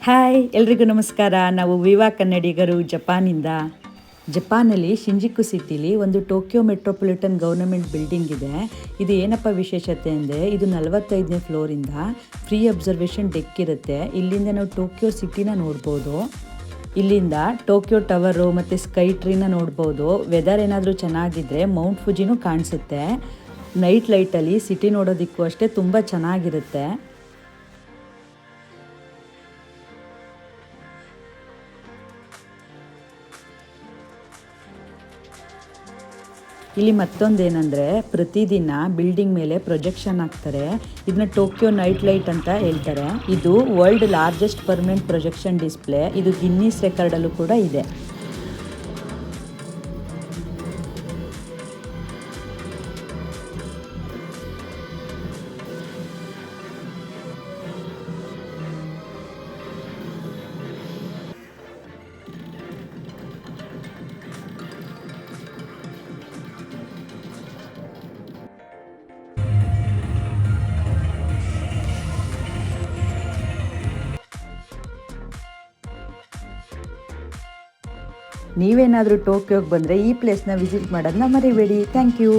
Hi ಎಲ್ರಿಗೂ ನಮಸ್ಕಾರ. ನಾವು ವಿವಾ ಕನ್ನಡಿಗರು ಜಪಾನಿಂದ. ಜಪಾನಲ್ಲಿ ಶಿಂಜಿಕು ಸಿಟಿಲಿ ಒಂದು ಟೋಕಿಯೋ ಮೆಟ್ರೋಪಾಲಿಟನ್ ಗವರ್ನಮೆಂಟ್ ಬಿಲ್ಡಿಂಗ್ ಇದೆ. ಇದು ಏನಪ್ಪ ವಿಶೇಷತೆ ಅಂದರೆ ಇದು 45ನೇ ಫ್ಲೋರಿಂದ ಫ್ರೀ ಅಬ್ಸರ್ವೇಷನ್ ಡೆಕ್ ಇರುತ್ತೆ. ಇಲ್ಲಿಂದ ನಾವು ಟೋಕಿಯೋ ಸಿಟಿನ ನೋಡ್ಬೋದು. ಇಲ್ಲಿಂದ ಟೋಕಿಯೋ ಟವರು ಮತ್ತು ಸ್ಕೈ ಟ್ರೀನ ನೋಡ್ಬೋದು. ವೆದರ್ ಏನಾದರೂ ಚೆನ್ನಾಗಿದ್ದರೆ ಮೌಂಟ್ ಫುಜಿನೂ ಕಾಣಿಸುತ್ತೆ. ನೈಟ್ ಲೈಟಲ್ಲಿ ಸಿಟಿ ನೋಡೋದಕ್ಕೂ ಅಷ್ಟೇ ತುಂಬ ಚೆನ್ನಾಗಿರುತ್ತೆ. ಇಲ್ಲಿ ಮತ್ತೊಂದೇನೆಂದರೆ ಪ್ರತಿದಿನ ಬಿಲ್ಡಿಂಗ್ ಮೇಲೆ ಪ್ರೊಜೆಕ್ಷನ್ ಹಾಕ್ತಾರೆ. ಇದನ್ನ ಟೋಕಿಯೋ ನೈಟ್ ಲೈಟ್ ಅಂತ ಹೇಳ್ತಾರೆ. ಇದು world largest permanent projection display. ಇದು ಗಿನ್ನಿಸ್ ರೆಕಾರ್ಡಲ್ಲೂ ಕೂಡ ಇದೆ. ನೀವೇನಾದರೂ ಟೋಕಿಯೋಗೆ ಬಂದರೆ ಈ ಪ್ಲೇಸ್ನ ವಿಸಿಟ್ ಮಾಡೋದನ್ನ ಮರಿಬೇಡಿ. Thank you.